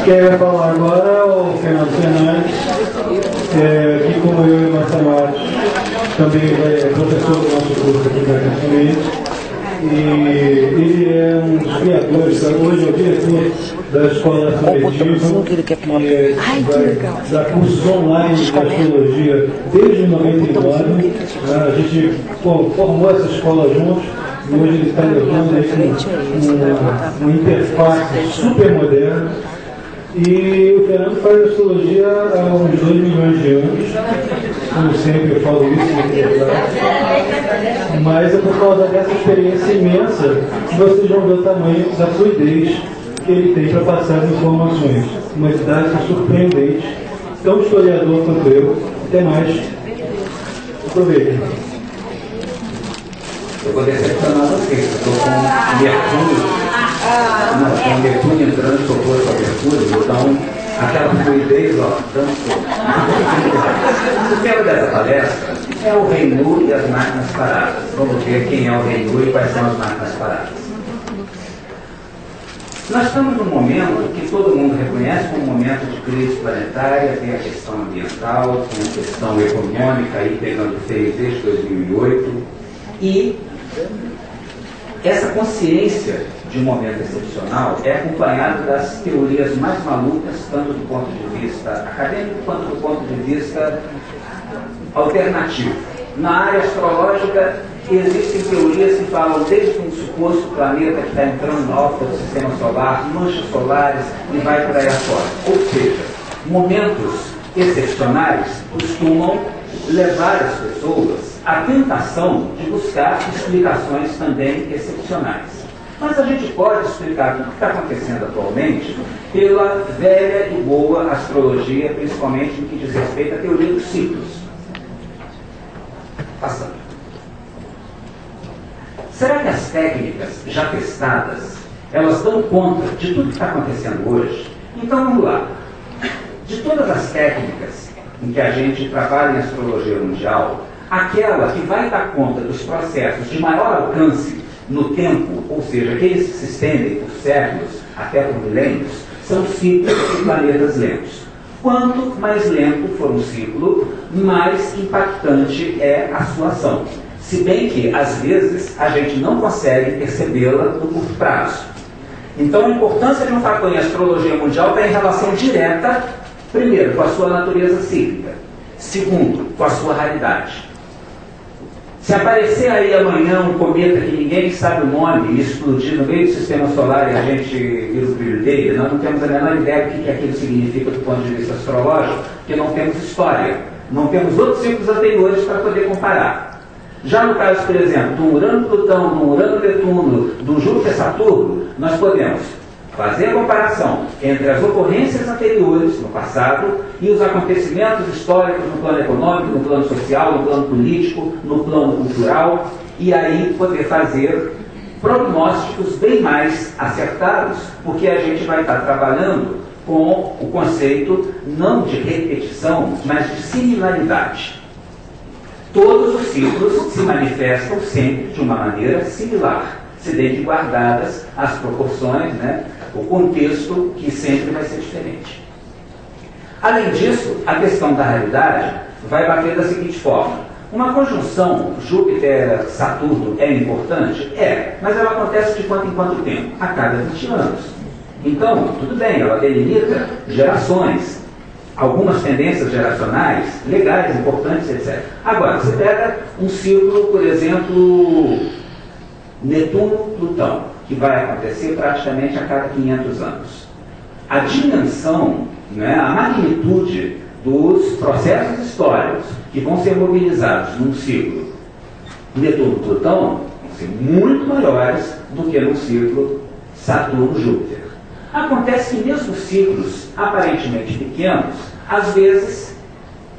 Quem vai falar agora é o Fernando Fernandes, que como eu e o Marcelo Matos também é professor do nosso curso aqui da Campamento. E ele é um dos criadores, hoje é o diretor da Escola Subjetiva, que dá cursos online de astrologia desde 99. A gente formou essa escola juntos e hoje ele está levando aí uma interface super moderna. E o Fernando faz astrologia há uns 2 milhões de anos, como sempre eu falo isso, mas é por causa dessa experiência imensa que vocês vão ver o tamanho da fluidez que ele tem para passar as informações. Uma didática surpreendente, tão historiador quanto eu. Até mais. Aproveita. Eu vou decepcionar vocês, eu estou com Mercúrio. Não, com Mercúrio entrando proposto a Mercúrio, então aquela fluidez, ó, o tema dessa palestra é o Rei Nu e as máquinas paradas. Vamos ver quem é o Rei Nu e quais são as máquinas paradas. Nós estamos num momento que todo mundo reconhece como um momento de crise planetária, tem a questão ambiental, tem a questão econômica aí pegando feio desde 2008, e essa consciência de um momento excepcional é acompanhado das teorias mais malucas, tanto do ponto de vista acadêmico quanto do ponto de vista alternativo. Na área astrológica existem teorias que falam desde um suposto planeta que está entrando na órbita do sistema solar, manchas solares e vai por aí afora. Ou seja, momentos excepcionais costumam levar as pessoas à tentação de buscar explicações também excepcionais. Mas a gente pode explicar tudo o que está acontecendo atualmente pela velha e boa astrologia, principalmente no que diz respeito à teoria dos ciclos. Passando. Será que as técnicas já testadas, elas dão conta de tudo que está acontecendo hoje? Então vamos lá. De todas as técnicas em que a gente trabalha em astrologia mundial, aquela que vai dar conta dos processos de maior alcance no tempo, ou seja, aqueles que se estendem por séculos até por milênios, são ciclos de planetas lentos. Quanto mais lento for um ciclo, mais impactante é a sua ação. Se bem que, às vezes, a gente não consegue percebê-la no curto prazo. Então, a importância de um fator em astrologia mundial está em relação direta, primeiro, com a sua natureza cíclica, segundo, com a sua raridade. Se aparecer aí amanhã um cometa que ninguém sabe o nome e explodir no meio do sistema solar e a gente vira o brilho dele, nós não temos a menor ideia do que aquilo significa do ponto de vista astrológico, porque não temos história, não temos outros ciclos anteriores para poder comparar. Já no caso, por exemplo, do Urano-Plutão, do Urano-Netuno, do Júpiter-Saturno, nós podemos fazer a comparação entre as ocorrências anteriores, no passado, e os acontecimentos históricos no plano econômico, no plano social, no plano político, no plano cultural, e aí poder fazer prognósticos bem mais acertados, porque a gente vai estar trabalhando com o conceito não de repetição, mas de similaridade. Todos os ciclos se manifestam sempre de uma maneira similar, se desde guardadas as proporções, né, o contexto que sempre vai ser diferente. Além disso, a questão da realidade vai bater da seguinte forma. Uma conjunção Júpiter-Saturno é importante? É, mas ela acontece de quanto em quanto tempo? A cada 20 anos. Então, tudo bem, ela delimita gerações, algumas tendências geracionais, legais, importantes, etc. Agora, você pega um ciclo, por exemplo, Netuno-Plutão, que vai acontecer praticamente a cada 500 anos. A dimensão, né, a magnitude dos processos históricos que vão ser mobilizados num ciclo Netuno-Plutão vão ser muito maiores do que num ciclo Saturno-Júpiter. Acontece que mesmo ciclos aparentemente pequenos, às vezes,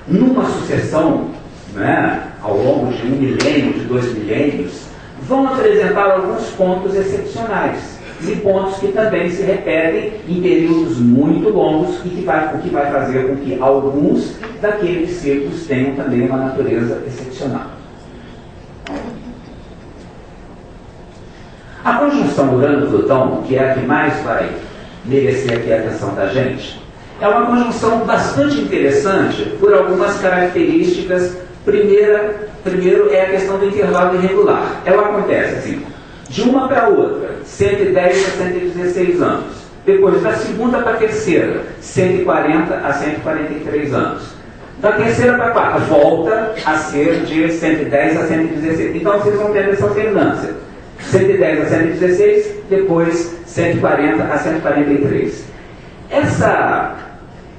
numa sucessão, né, ao longo de 1 milênio, de 2 milênios, vão apresentar alguns pontos excepcionais e pontos que também se repetem em períodos muito longos e o que vai fazer com que alguns daqueles ciclos tenham também uma natureza excepcional. A conjunção Urano-Plutão, que é a que mais vai merecer aqui a atenção da gente? É uma conjunção bastante interessante por algumas características. Primeiro é a questão do intervalo irregular. Ela acontece assim, de uma para a outra, 110 a 116 anos. Depois, da segunda para a terceira, 140 a 143 anos. Da terceira para a quarta, volta a ser de 110 a 116. Então, vocês vão ter essa alternância. 110 a 116, depois 140 a 143.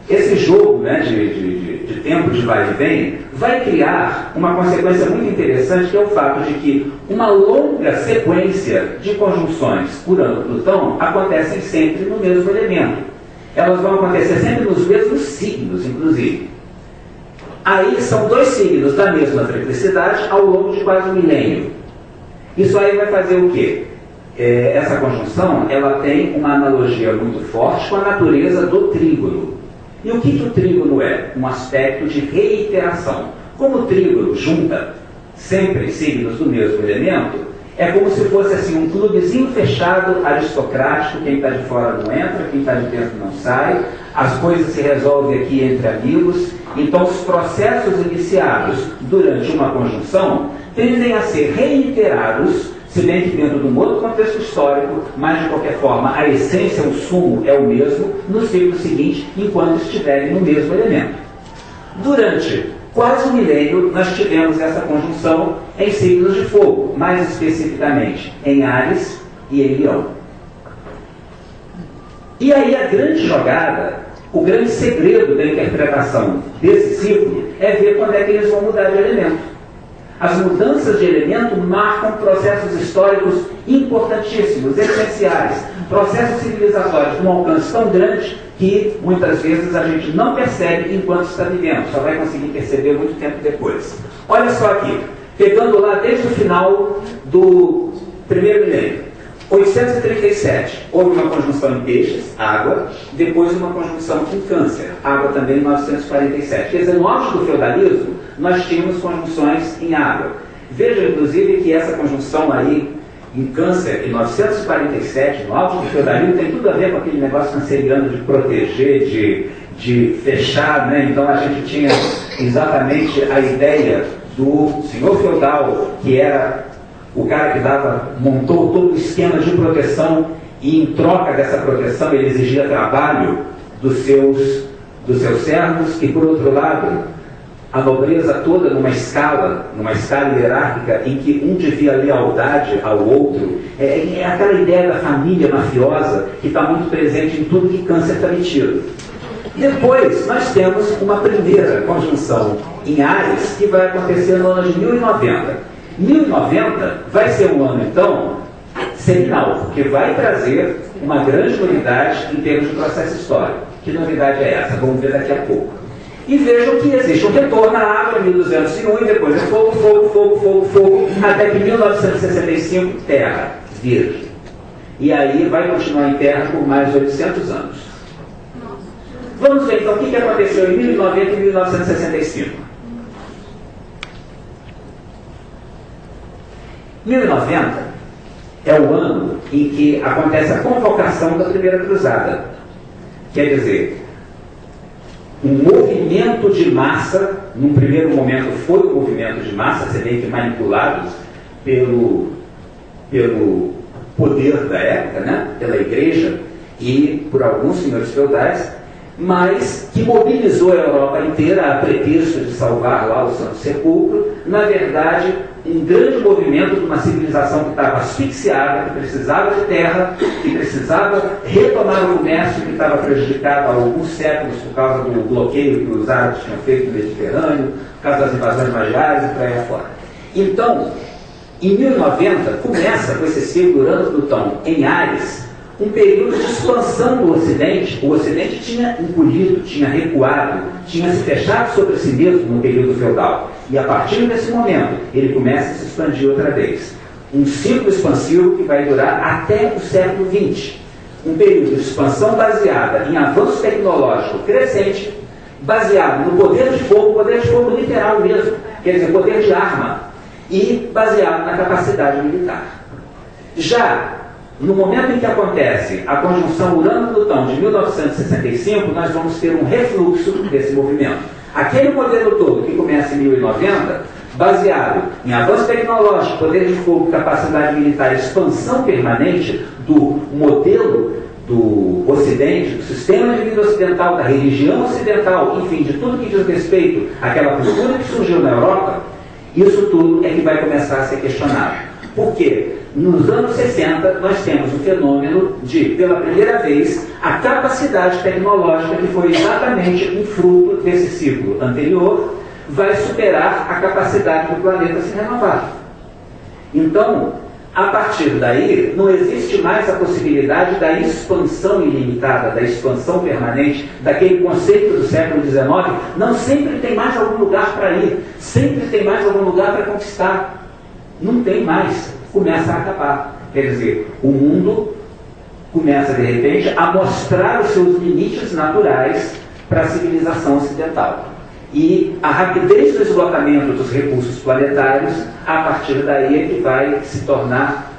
Esse jogo, né, de tempo de vai e vem vai criar uma consequência muito interessante, que é o fato de que uma longa sequência de conjunções Urano-Plutão acontecem sempre no mesmo elemento. Elas vão acontecer sempre nos mesmos signos, inclusive. Aí são dois signos da mesma triplicidade ao longo de quase um milênio. Isso aí vai fazer o quê? Essa conjunção ela tem uma analogia muito forte com a natureza do trígono. E o que o trígono é? Um aspecto de reiteração. Como o trígono junta sempre signos do mesmo elemento, é como se fosse assim, um clubezinho fechado, aristocrático, quem está de fora não entra, quem está de dentro não sai, as coisas se resolvem aqui entre amigos. Então os processos iniciados durante uma conjunção tendem a ser reiterados, se bem que dentro de um outro contexto histórico, mas de qualquer forma a essência, o sumo é o mesmo, no ciclo seguinte, enquanto estiverem no mesmo elemento. Durante quase um milênio, nós tivemos essa conjunção em signos de fogo, mais especificamente em Áries e em Leão. E aí a grande jogada, o grande segredo da interpretação desse ciclo é ver quando é que eles vão mudar de elemento. As mudanças de elemento marcam processos históricos importantíssimos, essenciais, processos civilizatórios com um alcance tão grande que muitas vezes a gente não percebe enquanto está vivendo, só vai conseguir perceber muito tempo depois. Olha só aqui, pegando lá desde o final do primeiro milênio, 837, houve uma conjunção em Peixes, água, depois uma conjunção em Câncer, água também em 947. Quer dizer, no auge do feudalismo, nós tínhamos conjunções em água. Veja, inclusive, que essa conjunção aí em Câncer, em 947, no auge do feudalismo, tem tudo a ver com aquele negócio canceriano de proteger, de fechar, né? Então a gente tinha exatamente a ideia do senhor feudal, que era o cara que montou todo o esquema de proteção, e em troca dessa proteção ele exigia trabalho dos seus servos, e por outro lado, a nobreza toda numa escala hierárquica em que um devia lealdade ao outro. É aquela ideia da família mafiosa que está muito presente em tudo que Câncer está metido. Depois, nós temos uma primeira conjunção em Áries, que vai acontecer no ano de 1090. 1090 vai ser um ano, então, seminal, porque vai trazer uma grande novidade em termos de processo histórico. Que novidade é essa? Vamos ver daqui a pouco. E vejam que existe um retorno à água em 1201, e depois é fogo, até que em 1965, terra, virgem. E aí vai continuar em terra por mais 800 anos. Vamos ver então o que aconteceu em 1090 e 1965. 1090 é o ano em que acontece a convocação da Primeira Cruzada. Quer dizer, um movimento de massa, num primeiro momento foi um movimento de massa, se bem que manipulados pelo poder da época, né? Pela igreja e por alguns senhores feudais, mas que mobilizou a Europa inteira a pretexto de salvar lá o Santo Sepulcro. Na verdade, um grande movimento de uma civilização que estava asfixiada, que precisava de terra, que precisava retomar o comércio que estava prejudicado há alguns séculos por causa do bloqueio que os árabes tinham feito no Mediterrâneo, por causa das invasões magiares e por aí afora. Então, em 1090, começa com esse ciclo Urano-Plutão em Áries, um período de expansão do Ocidente. O Ocidente tinha encolhido, tinha recuado, tinha se fechado sobre si mesmo no período feudal. E a partir desse momento, ele começa a se expandir outra vez. Um ciclo expansivo que vai durar até o século XX. Um período de expansão baseada em avanço tecnológico crescente, baseado no poder de fogo literal mesmo, quer dizer, poder de arma, e baseado na capacidade militar. Já No momento em que acontece a conjunção Urano-Plutão de 1965, nós vamos ter um refluxo desse movimento. Aquele modelo todo que começa em 1090, baseado em avanço tecnológico, poder de fogo, capacidade militar, expansão permanente do modelo do Ocidente, do sistema de vida ocidental, da religião ocidental, enfim, de tudo que diz respeito àquela cultura que surgiu na Europa, isso tudo é que vai começar a ser questionado. Por quê? Nos anos 60, nós temos o fenômeno de, pela primeira vez, a capacidade tecnológica, que foi exatamente um fruto desse ciclo anterior, vai superar a capacidade do planeta se renovar. Então, a partir daí, não existe mais a possibilidade da expansão ilimitada, da expansão permanente, daquele conceito do século XIX. Não sempre tem mais algum lugar para ir, sempre tem mais algum lugar para conquistar. Não tem mais, começa a acabar. Quer dizer, o mundo começa, de repente, a mostrar os seus limites naturais para a civilização ocidental. E a rapidez do esgotamento dos recursos planetários, a partir daí é que vai se tornar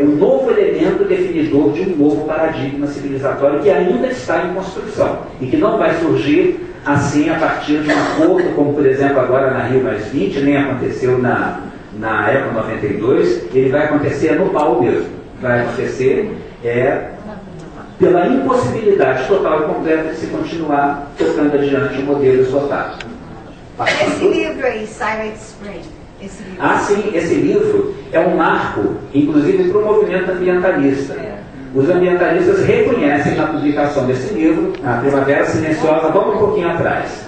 um novo elemento definidor de um novo paradigma civilizatório que ainda está em construção e que não vai surgir assim a partir de um acordo, como por exemplo agora na Rio+20, nem aconteceu na Eco 92, ele vai acontecer no pau mesmo. Vai acontecer pela impossibilidade total e completa de se continuar tocando adiante o modelo esgotado. Esse livro aí, Silent Spring, esse livro. Ah, sim, esse livro é um marco, inclusive, para o movimento ambientalista. Os ambientalistas reconhecem na publicação desse livro, A Primavera Silenciosa, vamos um pouquinho atrás,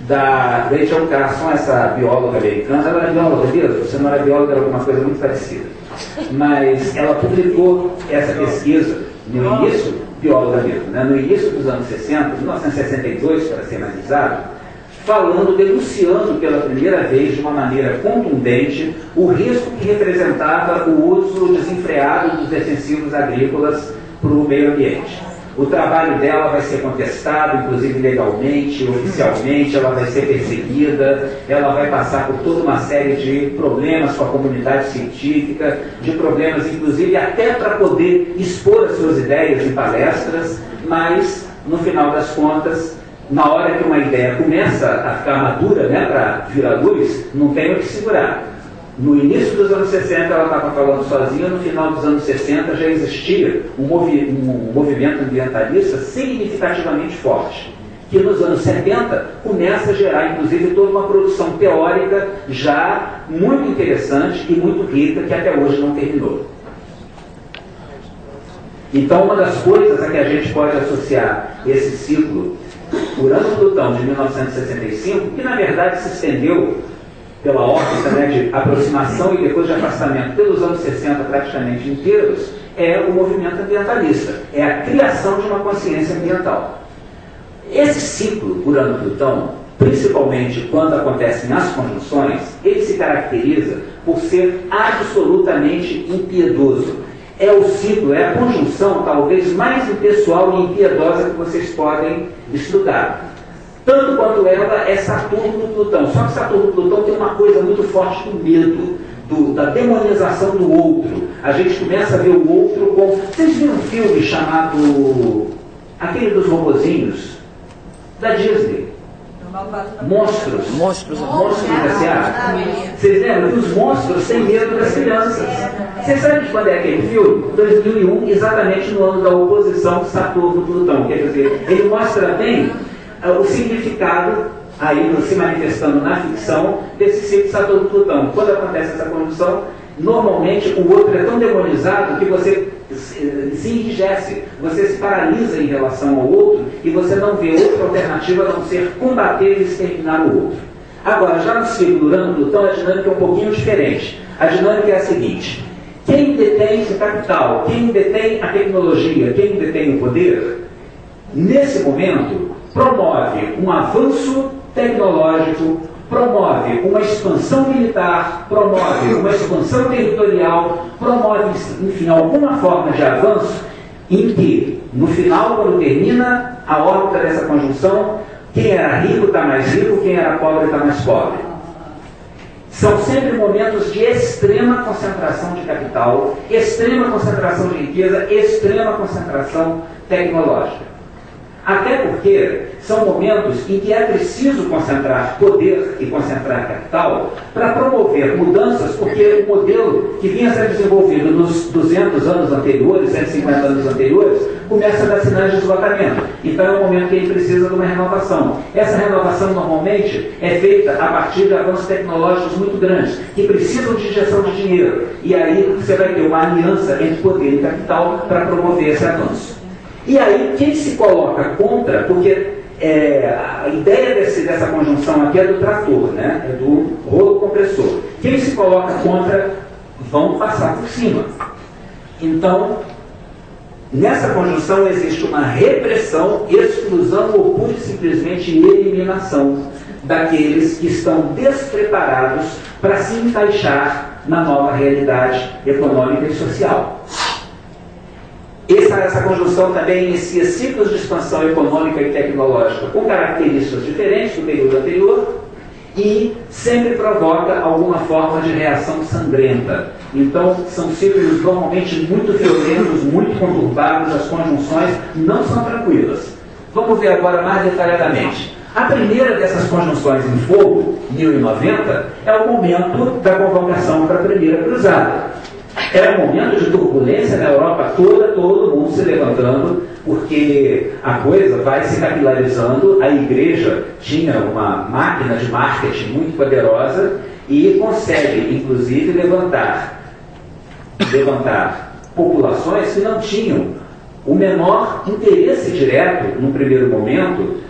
da Rachel Carson, essa bióloga americana. Ela era bióloga mesmo? Se não era bióloga, era alguma coisa muito parecida. Mas ela publicou essa pesquisa no início, bióloga mesmo, né? No início dos anos 60, 1962, para ser mais exato, falando, denunciando pela primeira vez, de uma maneira contundente, o risco que representava o uso desenfreado dos defensivos agrícolas para o meio ambiente. O trabalho dela vai ser contestado, inclusive legalmente, oficialmente, ela vai ser perseguida, ela vai passar por toda uma série de problemas com a comunidade científica, de problemas, inclusive, até para poder expor as suas ideias em palestras, mas, no final das contas, na hora que uma ideia começa a ficar madura, né, para virar luz, não tem o que segurar. No início dos anos 60 ela estava falando sozinha, no final dos anos 60 já existia um movimento ambientalista significativamente forte, que nos anos 70 começa a gerar, inclusive, toda uma produção teórica já muito interessante e muito rica, que até hoje não terminou. Então, uma das coisas a que a gente pode associar esse ciclo Urano-Plutão de 1965, que na verdade se estendeu pela órbita, né, de aproximação e depois de afastamento pelos anos 60 praticamente inteiros, é o movimento ambientalista, é a criação de uma consciência ambiental. Esse ciclo Urano-Plutão, principalmente quando acontecem as conjunções, ele se caracteriza por ser absolutamente impiedoso. É o ciclo, é a conjunção talvez mais impessoal e impiedosa que vocês podem estudar. Tanto quanto ela é Saturno e Plutão. Só que Saturno e Plutão tem uma coisa muito forte do medo, da demonização do outro. A gente começa a ver o outro como... Vocês viram um filme chamado... aquele dos robozinhos? Da Disney. Monstros. Monstros S.A. Vocês lembram que os monstros têm medo das crianças. Vocês sabem de quando é aquele filme? 2001, exatamente no ano da oposição de Saturno e Plutão. Quer dizer, ele mostra bem o significado, aí se manifestando na ficção, desse ciclo Saturno e Plutão. Quando acontece essa conjunção, normalmente o outro é tão demonizado que você se enrijece, você se paralisa em relação ao outro e você não vê outra alternativa a não ser combater e exterminar o outro. Agora, já no ciclo Urano-Plutão, a dinâmica é um pouquinho diferente. A dinâmica é a seguinte: quem detém o capital, quem detém a tecnologia, quem detém o poder, nesse momento, promove um avanço tecnológico, promove uma expansão militar, promove uma expansão territorial, promove, enfim, alguma forma de avanço em que, no final, quando termina a órbita dessa conjunção, quem era rico está mais rico, quem era pobre está mais pobre. São sempre momentos de extrema concentração de capital, extrema concentração de riqueza, extrema concentração tecnológica. Até porque são momentos em que é preciso concentrar poder e concentrar capital para promover mudanças, porque o modelo que vinha sendo desenvolvido nos 200 anos anteriores, 150 anos anteriores, começa a dar sinais de esgotamento. Então é um momento que ele precisa de uma renovação. Essa renovação normalmente é feita a partir de avanços tecnológicos muito grandes, que precisam de injeção de dinheiro. E aí você vai ter uma aliança entre poder e capital para promover esse avanço. E aí, quem se coloca contra, porque a ideia dessa conjunção aqui é do trator, né? É do rolo compressor. Quem se coloca contra vão passar por cima. Então, nessa conjunção existe uma repressão, exclusão ou pura e simplesmente eliminação daqueles que estão despreparados para se encaixar na nova realidade econômica e social. Essa conjunção também inicia ciclos de expansão econômica e tecnológica com características diferentes do período anterior e sempre provoca alguma forma de reação sangrenta. Então, são ciclos normalmente muito violentos, muito conturbados, as conjunções não são tranquilas. Vamos ver agora mais detalhadamente. A primeira dessas conjunções em fogo, 1090, é o momento da convocação para a primeira cruzada. Era um momento de turbulência na Europa toda, todo mundo se levantando, porque a coisa vai se capilarizando. A igreja tinha uma máquina de marketing muito poderosa e consegue, inclusive, levantar populações que não tinham o menor interesse direto, num primeiro momento,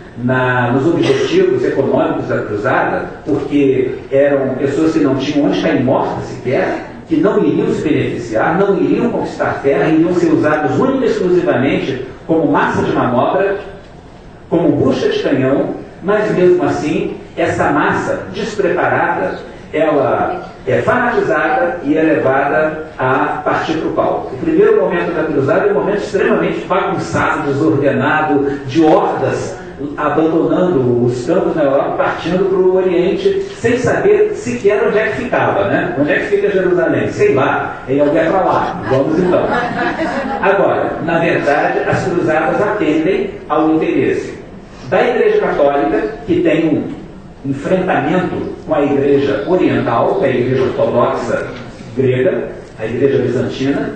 nos objetivos econômicos da cruzada, porque eram pessoas que não tinham onde cair mortas sequer, que não iriam se beneficiar, não iriam conquistar terra, iriam ser usados única e exclusivamente como massa de manobra, como bucha de canhão, mas mesmo assim, essa massa despreparada, ela é fanatizada e é levada a partir para o pau. O primeiro momento da cruzada é um momento extremamente bagunçado, desordenado, de hordas abandonando os campos na Europa, partindo para o Oriente, sem saber sequer onde é que ficava, né? Onde é que fica Jerusalém? Sei lá, em alguém para lá. Vamos então. Agora, na verdade, as cruzadas atendem ao interesse da Igreja Católica, que tem um enfrentamento com a Igreja Oriental, que é a Igreja Ortodoxa grega, a Igreja Bizantina,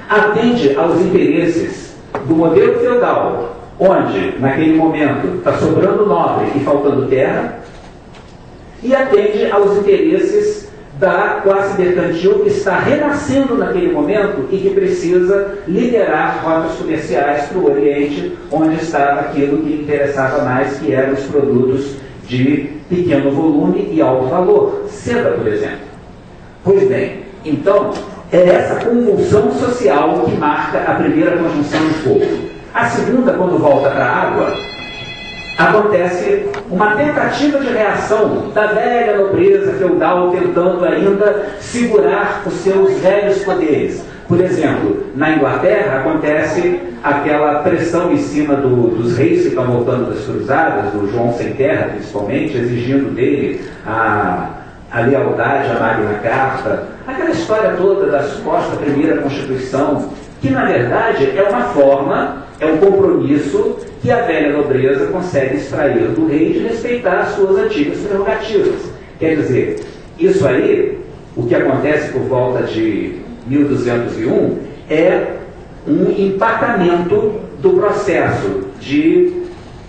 atende aos interesses do modelo feudal, onde, naquele momento, está sobrando nobre e faltando terra, e atende aos interesses da classe mercantil que está renascendo naquele momento e que precisa liderar rotas comerciais para o Oriente, onde estava aquilo que lhe interessava mais, que eram os produtos de pequeno volume e alto valor, seda, por exemplo. Pois bem, então, é essa convulsão social que marca a primeira conjunção de fogo. A segunda, quando volta para a água, acontece uma tentativa de reação da velha nobreza feudal tentando ainda segurar os seus velhos poderes. Por exemplo, na Inglaterra acontece aquela pressão em cima dos reis que estão voltando das cruzadas, do João Sem Terra principalmente, exigindo dele a lealdade à Magna Carta, aquela história toda da suposta primeira Constituição, que na verdade é uma forma, é um compromisso que a velha nobreza consegue extrair do rei de respeitar as suas antigas prerrogativas. Quer dizer, isso aí, o que acontece por volta de 1201, é um empacamento do processo de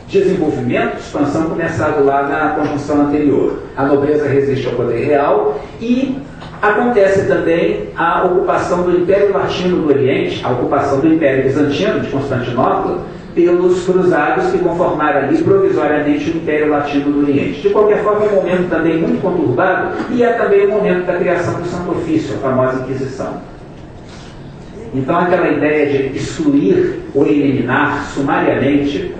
desenvolvimento, expansão começado lá na conjunção anterior. A nobreza resiste ao poder real e acontece também a ocupação do Império Latino do Oriente, a ocupação do Império Bizantino de Constantinopla, pelos cruzados que vão formar ali provisoriamente o Império Latino do Oriente. De qualquer forma, é um momento também muito conturbado e é também o momento da criação do Santo Ofício, a famosa Inquisição. Então, aquela ideia de excluir ou eliminar sumariamente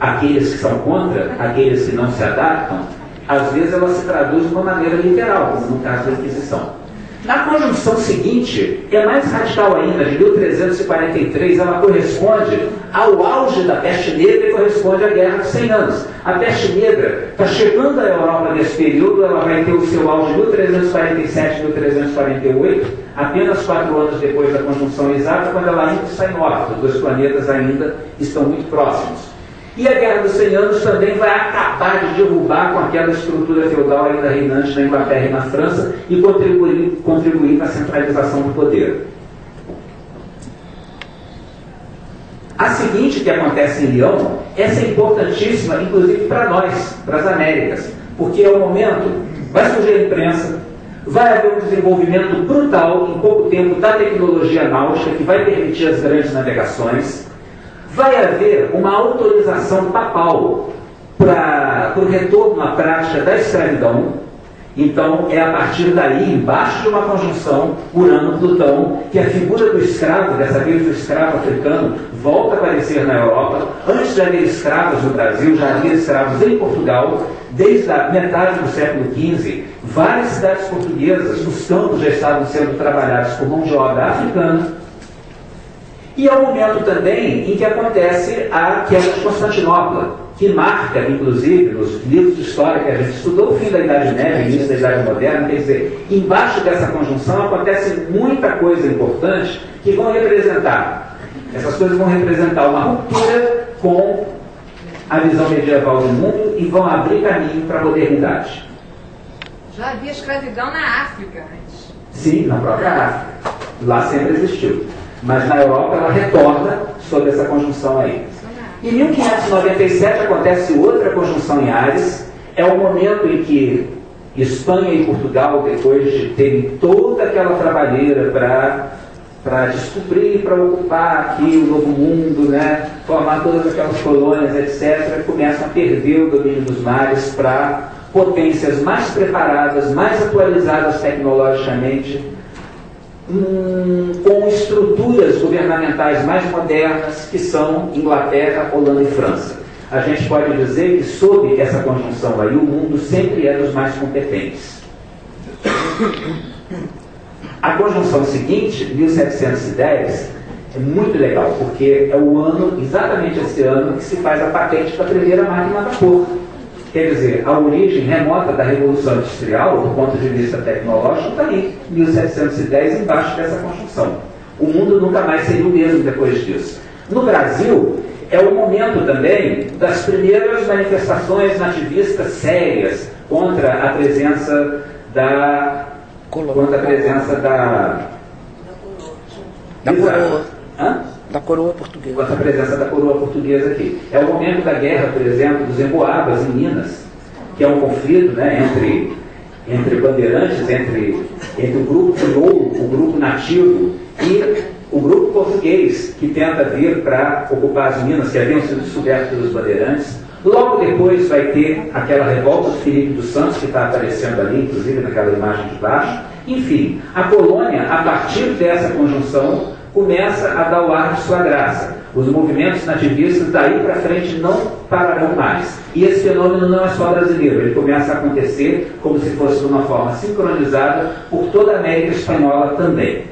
aqueles que são contra, aqueles que não se adaptam, às vezes ela se traduz de uma maneira literal, como no caso da Inquisição. Na conjunção seguinte, é mais radical ainda, de 1343, ela corresponde ao auge da peste negra e corresponde à Guerra dos 100 Anos. A peste negra está chegando à Europa nesse período, ela vai ter o seu auge em 1347, 1348, apenas 4 anos depois da conjunção exata, quando ela ainda está em órbita, os dois planetas ainda estão muito próximos. E a Guerra dos 100 Anos também vai acabar de derrubar com aquela estrutura feudal ainda reinante na Inglaterra e na França e contribuir para a centralização do poder. A seguinte que acontece em Lyon, essa é importantíssima, inclusive para nós, para as Américas, porque é o momento, vai surgir a imprensa, vai haver um desenvolvimento brutal em pouco tempo da tecnologia náutica que vai permitir as grandes navegações, vai haver uma autorização papal para o retorno à prática da escravidão. Então, é a partir daí, embaixo de uma conjunção Urano-Plutão, que a figura do escravo, dessa vez do escravo africano, volta a aparecer na Europa. Antes de haver escravos no Brasil, já havia escravos em Portugal. Desde a metade do século XV, várias cidades portuguesas, os campos já estavam sendo trabalhados por mão de obra africana. E é o momento também em que acontece a queda de Constantinopla, que marca, inclusive, nos livros de história que a gente estudou, o fim da Idade Média, início da Idade Moderna. Quer dizer, embaixo dessa conjunção acontece muita coisa importante que vão representar. Essas coisas vão representar uma ruptura com a visão medieval do mundo e vão abrir caminho para a modernidade. Já havia escravidão na África antes. Sim, na própria África. Lá sempre existiu. Mas na Europa ela retorna sob essa conjunção aí. Em 1597 acontece outra conjunção em Áries. É o momento em que Espanha e Portugal, depois de terem toda aquela trabalheira para descobrir, para ocupar aqui o novo mundo, né, formar todas aquelas colônias, etc., começam a perder o domínio dos mares para potências mais preparadas, mais atualizadas tecnologicamente, com estruturas governamentais mais modernas, que são Inglaterra, Holanda e França. A gente pode dizer que, sob essa conjunção aí, o mundo sempre é dos mais competentes. A conjunção seguinte, 1710, é muito legal, porque é o ano, exatamente esse ano, que se faz a patente da primeira máquina a vapor. Quer dizer, a origem remota da Revolução Industrial, do ponto de vista tecnológico, está aí, 1710, embaixo dessa conjunção. O mundo nunca mais seria o mesmo depois disso. No Brasil, é o momento também das primeiras manifestações nativistas sérias contra a presença da coroa. Hã? Da coroa portuguesa. Com essa presença da coroa portuguesa aqui. É o momento da guerra, por exemplo, dos Emboabas, em Minas, que é um conflito, né, entre bandeirantes, entre o grupo crioulo, o grupo nativo, e o grupo português, que tenta vir para ocupar as minas que haviam sido descobertas pelos bandeirantes. Logo depois vai ter aquela revolta do Filipe dos Santos, que está aparecendo ali, inclusive naquela imagem de baixo. Enfim, a colônia, a partir dessa conjunção, começa a dar o ar de sua graça. Os movimentos nativistas daí para frente não pararão mais. E esse fenômeno não é só brasileiro, ele começa a acontecer como se fosse de uma forma sincronizada por toda a América Espanhola também.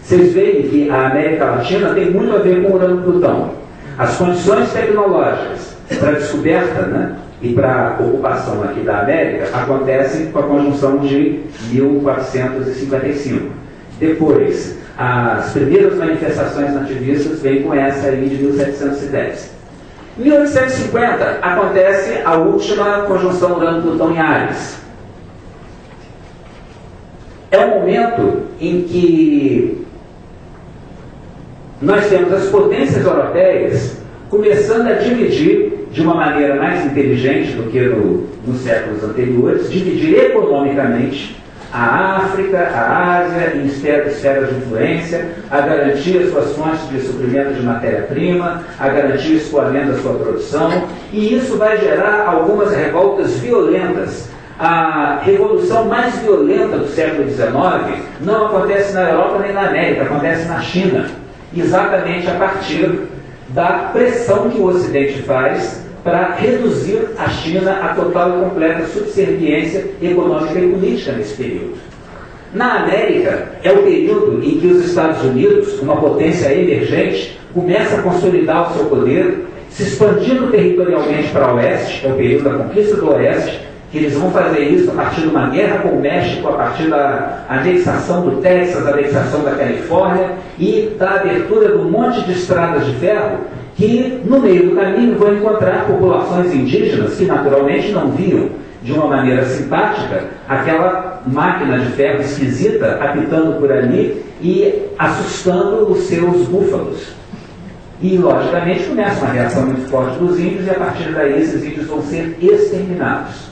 Vocês veem que a América Latina tem muito a ver com Urano-Plutão. As condições tecnológicas para a descoberta, né, e para a ocupação aqui da América acontecem com a conjunção de 1455. Depois, as primeiras manifestações nativistas vêm com essa aí de 1710. Em 1850 acontece a última conjunção Urano-Plutão em Áries. É um momento em que nós temos as potências europeias começando a dividir de uma maneira mais inteligente do que nos séculos anteriores, dividir economicamente a África, a Ásia em esferas de influência, a garantir as suas fontes de suprimento de matéria-prima, a garantir o escoamento da sua produção, e isso vai gerar algumas revoltas violentas. A revolução mais violenta do século XIX não acontece na Europa nem na América, acontece na China, exatamente a partir da pressão que o Ocidente faz para reduzir a China à total e completa subserviência econômica e política nesse período. Na América, é o período em que os Estados Unidos, uma potência emergente, começa a consolidar o seu poder, se expandindo territorialmente para o oeste, é o período da conquista do oeste, que eles vão fazer isso a partir de uma guerra com o México, a partir da anexação do Texas, a anexação da Califórnia e da abertura de um monte de estradas de ferro, que no meio do caminho vão encontrar populações indígenas que naturalmente não viam de uma maneira simpática aquela máquina de ferro esquisita apitando por ali e assustando os seus búfalos. E, logicamente, começa uma reação muito forte dos índios e, a partir daí, esses índios vão ser exterminados.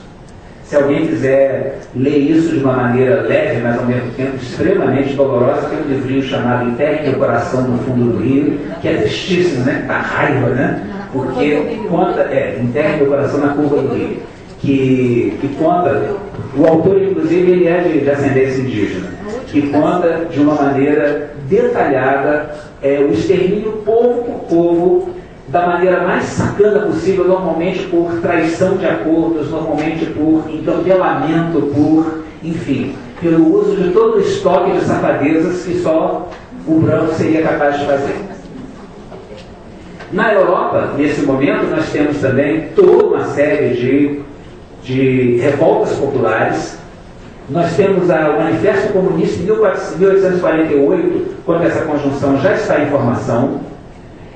Se alguém quiser ler isso de uma maneira leve, mas ao mesmo tempo extremamente dolorosa, tem um livrinho chamado Enterre Meu Coração no Fundo do Rio, que é tristíssimo, né? Dá raiva, né? Porque conta, Enterre Meu Coração na Curva do Rio, que conta, o autor, inclusive, ele é de ascendência indígena, que conta de uma maneira detalhada o extermínio povo por povo, da maneira mais sacana possível, normalmente por traição de acordos, normalmente por entampelamento, por, enfim, pelo uso de todo o estoque de safadezas que só o branco seria capaz de fazer. Na Europa, nesse momento, nós temos também toda uma série de revoltas populares. Nós temos o Manifesto Comunista em 1848, quando essa conjunção já está em formação.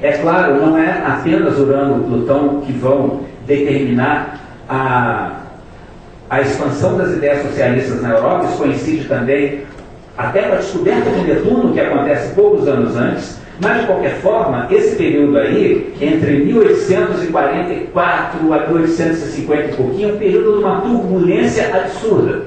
É claro, não é apenas Urano e Plutão que vão determinar a expansão das ideias socialistas na Europa. Isso coincide também até com a descoberta de Netuno, que acontece poucos anos antes. Mas, de qualquer forma, esse período aí, entre 1844 a 1850 e pouquinho, é um período de uma turbulência absurda,